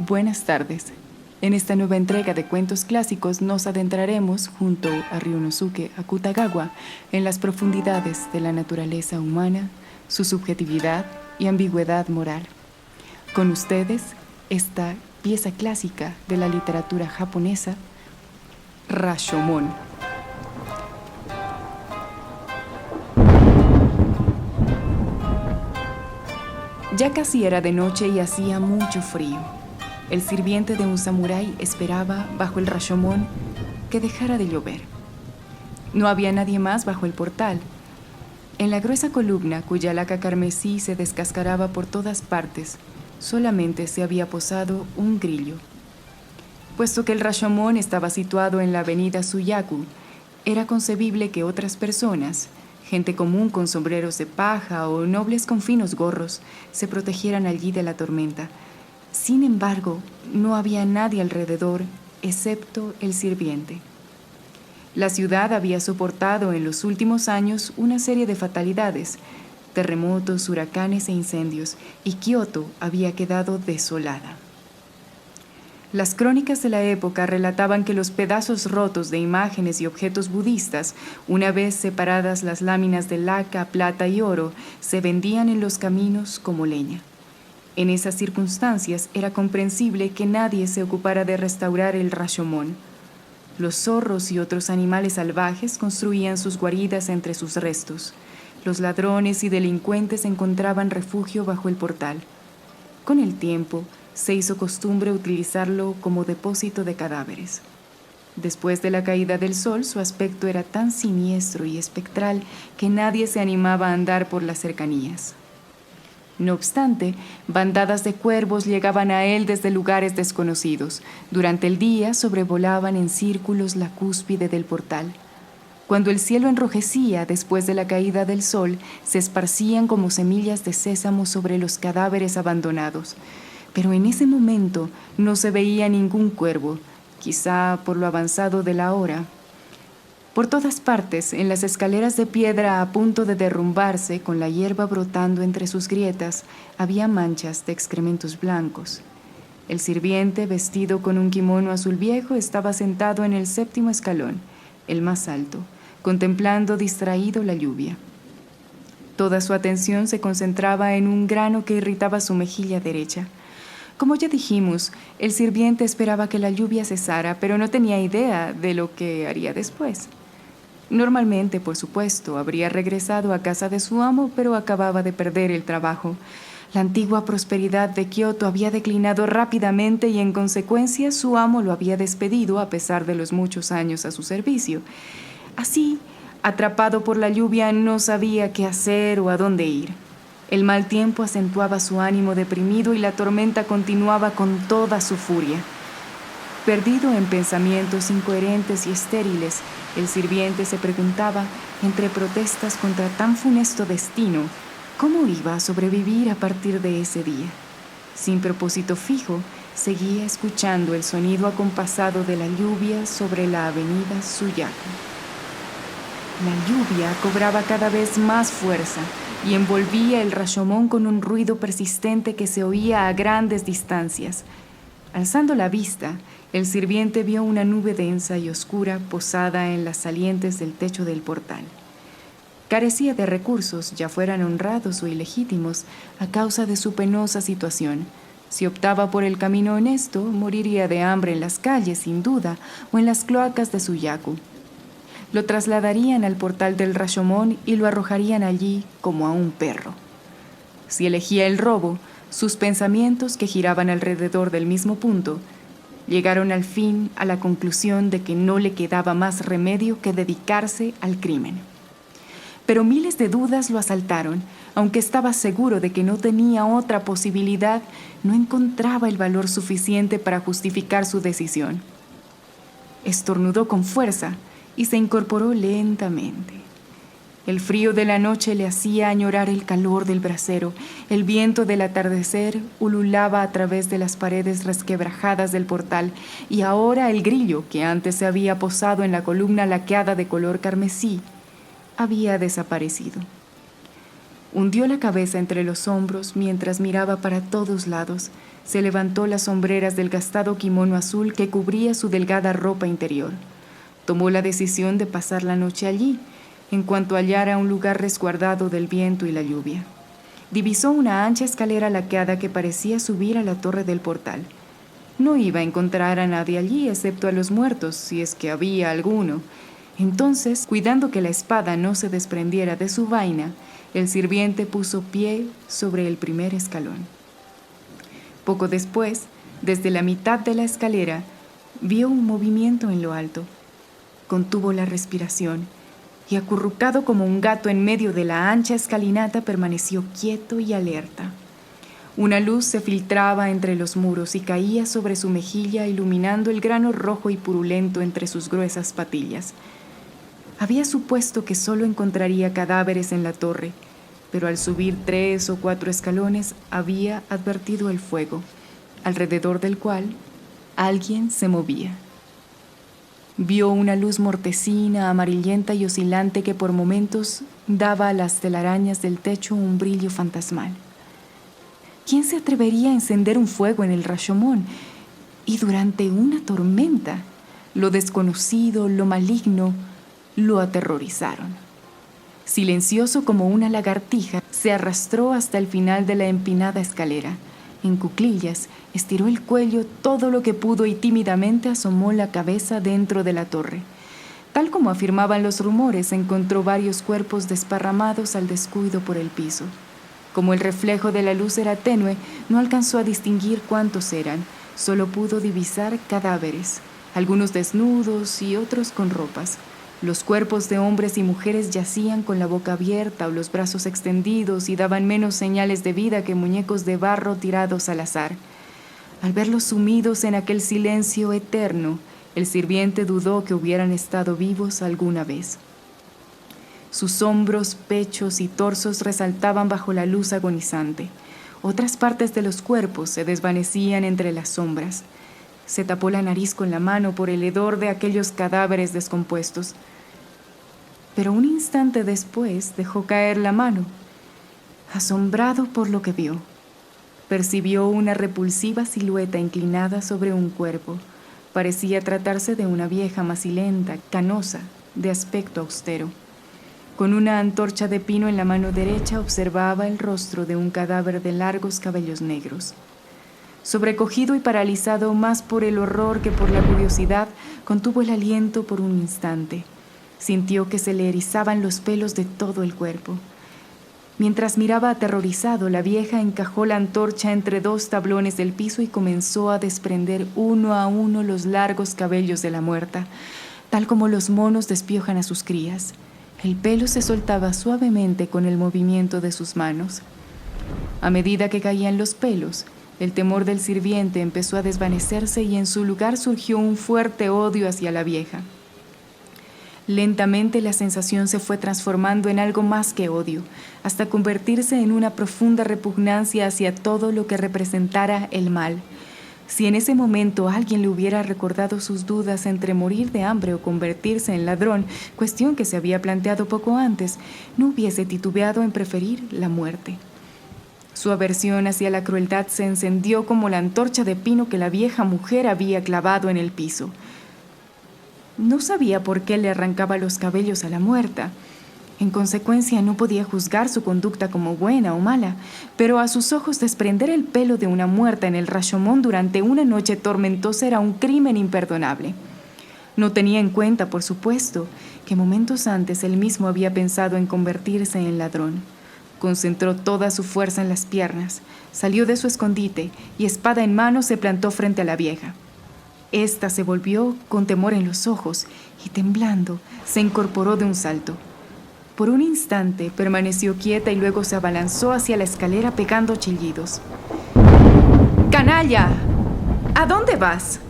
Buenas tardes. En esta nueva entrega de cuentos clásicos nos adentraremos junto a Ryunosuke Akutagawa en las profundidades de la naturaleza humana, su subjetividad y ambigüedad moral. Con ustedes, esta pieza clásica de la literatura japonesa, Rashomon. Ya casi era de noche y hacía mucho frío. El sirviente de un samurái esperaba, bajo el Rashomon, que dejara de llover. No había nadie más bajo el portal. En la gruesa columna, cuya laca carmesí se descascaraba por todas partes, solamente se había posado un grillo. Puesto que el Rashomon estaba situado en la avenida Suyaku, era concebible que otras personas, gente común con sombreros de paja o nobles con finos gorros, se protegieran allí de la tormenta. Sin embargo, no había nadie alrededor, excepto el sirviente. La ciudad había soportado en los últimos años una serie de fatalidades, terremotos, huracanes e incendios, y Kioto había quedado desolada. Las crónicas de la época relataban que los pedazos rotos de imágenes y objetos budistas, una vez separadas las láminas de laca, plata y oro, se vendían en los caminos como leña. En esas circunstancias era comprensible que nadie se ocupara de restaurar el Rashomon. Los zorros y otros animales salvajes construían sus guaridas entre sus restos. Los ladrones y delincuentes encontraban refugio bajo el portal. Con el tiempo, se hizo costumbre utilizarlo como depósito de cadáveres. Después de la caída del sol, su aspecto era tan siniestro y espectral que nadie se animaba a andar por las cercanías. No obstante, bandadas de cuervos llegaban a él desde lugares desconocidos. Durante el día sobrevolaban en círculos la cúspide del portal. Cuando el cielo enrojecía después de la caída del sol, se esparcían como semillas de sésamo sobre los cadáveres abandonados. Pero en ese momento no se veía ningún cuervo, quizá por lo avanzado de la hora. Por todas partes, en las escaleras de piedra a punto de derrumbarse, con la hierba brotando entre sus grietas, había manchas de excrementos blancos. El sirviente, vestido con un kimono azul viejo, estaba sentado en el 7º escalón, el más alto, contemplando distraído la lluvia. Toda su atención se concentraba en un grano que irritaba su mejilla derecha. Como ya dijimos, el sirviente esperaba que la lluvia cesara, pero no tenía idea de lo que haría después. Normalmente, por supuesto, habría regresado a casa de su amo, pero acababa de perder el trabajo. La antigua prosperidad de Kioto había declinado rápidamente y, en consecuencia, su amo lo había despedido a pesar de los muchos años a su servicio. Así, atrapado por la lluvia, no sabía qué hacer o a dónde ir. El mal tiempo acentuaba su ánimo deprimido y la tormenta continuaba con toda su furia. Perdido en pensamientos incoherentes y estériles, el sirviente se preguntaba, entre protestas contra tan funesto destino, cómo iba a sobrevivir a partir de ese día. Sin propósito fijo, seguía escuchando el sonido acompasado de la lluvia sobre la avenida Suyaku. La lluvia cobraba cada vez más fuerza y envolvía el Rashomon con un ruido persistente que se oía a grandes distancias. Alzando la vista, el sirviente vio una nube densa y oscura posada en las salientes del techo del portal. Carecía de recursos, ya fueran honrados o ilegítimos, a causa de su penosa situación. Si optaba por el camino honesto, moriría de hambre en las calles, sin duda, o en las cloacas de Suyaku. Lo trasladarían al portal del Rashomon y lo arrojarían allí como a un perro. Si elegía el robo, sus pensamientos, que giraban alrededor del mismo punto, llegaron al fin a la conclusión de que no le quedaba más remedio que dedicarse al crimen. Pero miles de dudas lo asaltaron. Aunque estaba seguro de que no tenía otra posibilidad, no encontraba el valor suficiente para justificar su decisión. Estornudó con fuerza y se incorporó lentamente. El frío de la noche le hacía añorar el calor del brasero. El viento del atardecer ululaba a través de las paredes resquebrajadas del portal, y ahora el grillo, que antes se había posado en la columna laqueada de color carmesí, había desaparecido. Hundió la cabeza entre los hombros mientras miraba para todos lados. Se levantó las sombreras del gastado kimono azul que cubría su delgada ropa interior. Tomó la decisión de pasar la noche allí, en cuanto hallara un lugar resguardado del viento y la lluvia. Divisó una ancha escalera laqueada que parecía subir a la torre del portal. No iba a encontrar a nadie allí excepto a los muertos, si es que había alguno. Entonces, cuidando que la espada no se desprendiera de su vaina, el sirviente puso pie sobre el primer escalón. Poco después, desde la mitad de la escalera, vio un movimiento en lo alto. Contuvo la respiración y, acurrucado como un gato en medio de la ancha escalinata, permaneció quieto y alerta. Una luz se filtraba entre los muros y caía sobre su mejilla, iluminando el grano rojo y purulento entre sus gruesas patillas. Había supuesto que solo encontraría cadáveres en la torre, pero al subir 3 o 4 escalones había advertido el fuego, alrededor del cual alguien se movía. Vio una luz mortecina, amarillenta y oscilante que por momentos daba a las telarañas del techo un brillo fantasmal. ¿Quién se atrevería a encender un fuego en el Rashomon? Y durante una tormenta, lo desconocido, lo maligno, lo aterrorizaron. Silencioso como una lagartija, se arrastró hasta el final de la empinada escalera. En cuclillas, estiró el cuello todo lo que pudo y tímidamente asomó la cabeza dentro de la torre. Tal como afirmaban los rumores, encontró varios cuerpos desparramados al descuido por el piso. Como el reflejo de la luz era tenue, no alcanzó a distinguir cuántos eran. Solo pudo divisar cadáveres, algunos desnudos y otros con ropas. Los cuerpos de hombres y mujeres yacían con la boca abierta o los brazos extendidos y daban menos señales de vida que muñecos de barro tirados al azar. Al verlos sumidos en aquel silencio eterno, el sirviente dudó que hubieran estado vivos alguna vez. Sus hombros, pechos y torsos resaltaban bajo la luz agonizante. Otras partes de los cuerpos se desvanecían entre las sombras. Se tapó la nariz con la mano por el hedor de aquellos cadáveres descompuestos. Pero un instante después dejó caer la mano, asombrado por lo que vio. Percibió una repulsiva silueta inclinada sobre un cuerpo. Parecía tratarse de una vieja macilenta, canosa, de aspecto austero. Con una antorcha de pino en la mano derecha observaba el rostro de un cadáver de largos cabellos negros. Sobrecogido y paralizado más por el horror que por la curiosidad, contuvo el aliento por un instante. Sintió que se le erizaban los pelos de todo el cuerpo. Mientras miraba aterrorizado, la vieja encajó la antorcha entre 2 tablones del piso y comenzó a desprender uno a uno los largos cabellos de la muerta, tal como los monos despiojan a sus crías. El pelo se soltaba suavemente con el movimiento de sus manos. A medida que caían los pelos, el temor del sirviente empezó a desvanecerse y en su lugar surgió un fuerte odio hacia la vieja. Lentamente la sensación se fue transformando en algo más que odio, hasta convertirse en una profunda repugnancia hacia todo lo que representara el mal. Si en ese momento alguien le hubiera recordado sus dudas entre morir de hambre o convertirse en ladrón, cuestión que se había planteado poco antes, no hubiese titubeado en preferir la muerte. Su aversión hacia la crueldad se encendió como la antorcha de pino que la vieja mujer había clavado en el piso. No sabía por qué le arrancaba los cabellos a la muerta. En consecuencia, no podía juzgar su conducta como buena o mala, pero a sus ojos desprender el pelo de una muerta en el Rashomon durante una noche tormentosa era un crimen imperdonable. No tenía en cuenta, por supuesto, que momentos antes él mismo había pensado en convertirse en ladrón. Concentró toda su fuerza en las piernas, salió de su escondite y, espada en mano, se plantó frente a la vieja. Esta se volvió con temor en los ojos y, temblando, se incorporó de un salto. Por un instante permaneció quieta y luego se abalanzó hacia la escalera pegando chillidos. ¡Canalla! ¿A dónde vas?,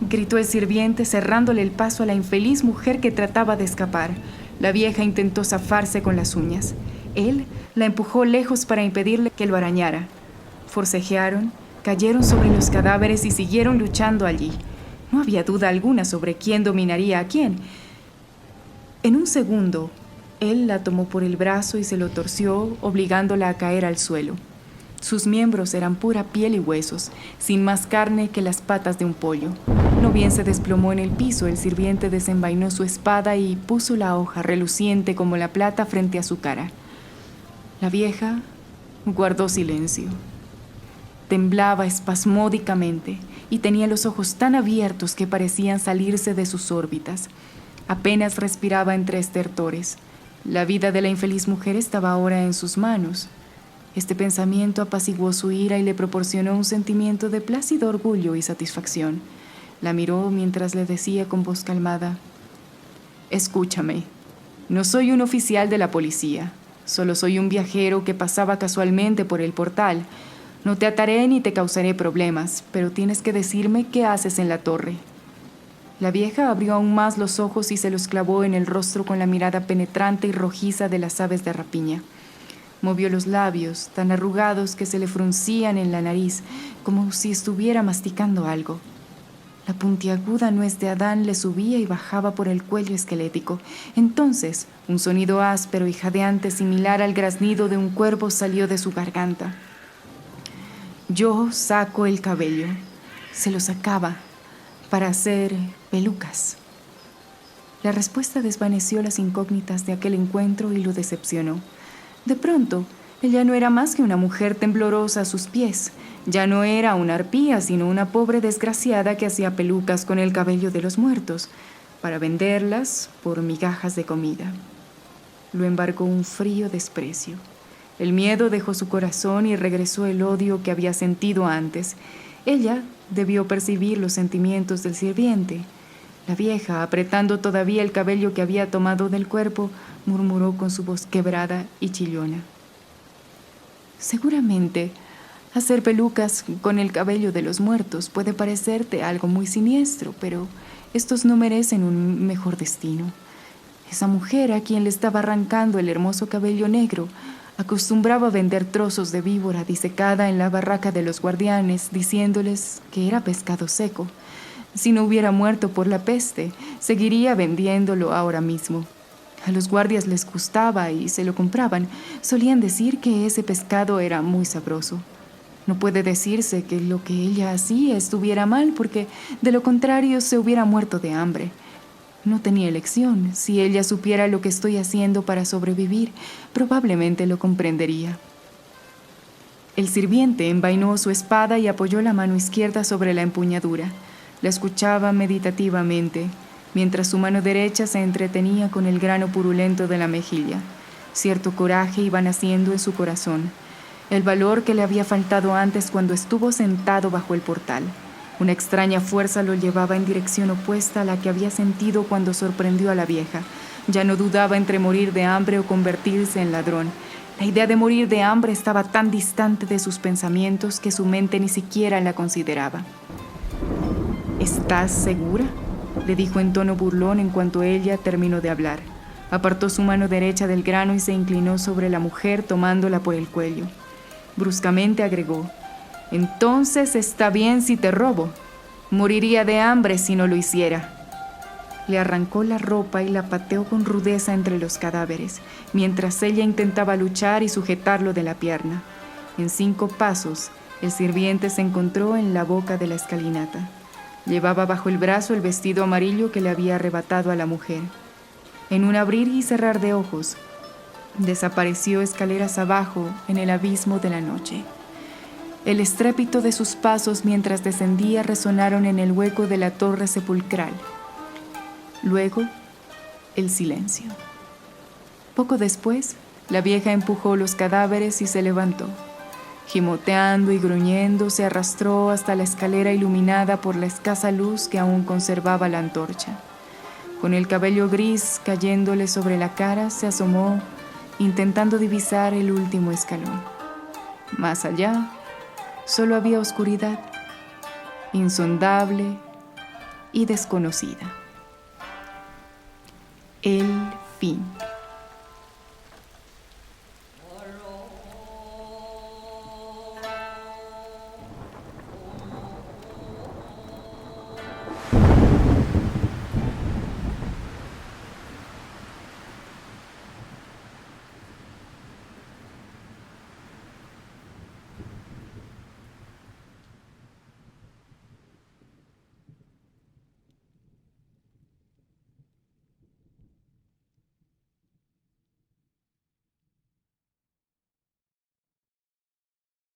gritó el sirviente, cerrándole el paso a la infeliz mujer que trataba de escapar. La vieja intentó zafarse con las uñas. Él la empujó lejos para impedirle que lo arañara. Forcejearon, cayeron sobre los cadáveres y siguieron luchando allí. No había duda alguna sobre quién dominaría a quién. En un segundo, él la tomó por el brazo y se lo torció, obligándola a caer al suelo. Sus miembros eran pura piel y huesos, sin más carne que las patas de un pollo. No bien se desplomó en el piso, el sirviente desenvainó su espada y puso la hoja reluciente como la plata frente a su cara. La vieja guardó silencio. Temblaba espasmódicamente y tenía los ojos tan abiertos que parecían salirse de sus órbitas. Apenas respiraba entre estertores. La vida de la infeliz mujer estaba ahora en sus manos. Este pensamiento apaciguó su ira y le proporcionó un sentimiento de plácido orgullo y satisfacción. La miró mientras le decía con voz calmada: «Escúchame, no soy un oficial de la policía, solo soy un viajero que pasaba casualmente por el portal. No te ataré ni te causaré problemas, pero tienes que decirme qué haces en la torre». La vieja abrió aún más los ojos y se los clavó en el rostro con la mirada penetrante y rojiza de las aves de rapiña. Movió los labios, tan arrugados que se le fruncían en la nariz, como si estuviera masticando algo. La puntiaguda nuez de Adán le subía y bajaba por el cuello esquelético. Entonces, un sonido áspero y jadeante similar al graznido de un cuervo salió de su garganta. «Yo saco el cabello». Se lo sacaba para hacer pelucas. La respuesta desvaneció las incógnitas de aquel encuentro y lo decepcionó. De pronto, ella no era más que una mujer temblorosa a sus pies. Ya no era una arpía, sino una pobre desgraciada que hacía pelucas con el cabello de los muertos, para venderlas por migajas de comida. Lo embargó un frío desprecio. El miedo dejó su corazón y regresó el odio que había sentido antes. Ella debió percibir los sentimientos del sirviente. La vieja, apretando todavía el cabello que había tomado del cuerpo, murmuró con su voz quebrada y chillona: «Seguramente, hacer pelucas con el cabello de los muertos puede parecerte algo muy siniestro, pero estos no merecen un mejor destino. Esa mujer a quien le estaba arrancando el hermoso cabello negro acostumbraba a vender trozos de víbora disecada en la barraca de los guardianes, diciéndoles que era pescado seco. Si no hubiera muerto por la peste, seguiría vendiéndolo ahora mismo. A los guardias les gustaba y se lo compraban. Solían decir que ese pescado era muy sabroso. No puede decirse que lo que ella hacía estuviera mal, porque de lo contrario se hubiera muerto de hambre. No tenía elección. Si ella supiera lo que estoy haciendo para sobrevivir, probablemente lo comprendería». El sirviente envainó su espada y apoyó la mano izquierda sobre la empuñadura. La escuchaba meditativamente, mientras su mano derecha se entretenía con el grano purulento de la mejilla. Cierto coraje iba naciendo en su corazón, el valor que le había faltado antes cuando estuvo sentado bajo el portal. Una extraña fuerza lo llevaba en dirección opuesta a la que había sentido cuando sorprendió a la vieja. Ya no dudaba entre morir de hambre o convertirse en ladrón. La idea de morir de hambre estaba tan distante de sus pensamientos que su mente ni siquiera la consideraba. «¿Estás segura?», le dijo en tono burlón en cuanto ella terminó de hablar. Apartó su mano derecha del grano y se inclinó sobre la mujer tomándola por el cuello. Bruscamente agregó: «Entonces está bien si te robo. Moriría de hambre si no lo hiciera». Le arrancó la ropa y la pateó con rudeza entre los cadáveres, mientras ella intentaba luchar y sujetarlo de la pierna. En 5 pasos, el sirviente se encontró en la boca de la escalinata. Llevaba bajo el brazo el vestido amarillo que le había arrebatado a la mujer. En un abrir y cerrar de ojos, desapareció escaleras abajo en el abismo de la noche. El estrépito de sus pasos mientras descendía resonaron en el hueco de la torre sepulcral. Luego, el silencio. Poco después, la vieja empujó los cadáveres y se levantó. Gimoteando y gruñendo, se arrastró hasta la escalera iluminada por la escasa luz que aún conservaba la antorcha. Con el cabello gris cayéndole sobre la cara, se asomó, intentando divisar el último escalón. Más allá, solo había oscuridad, insondable y desconocida. El fin.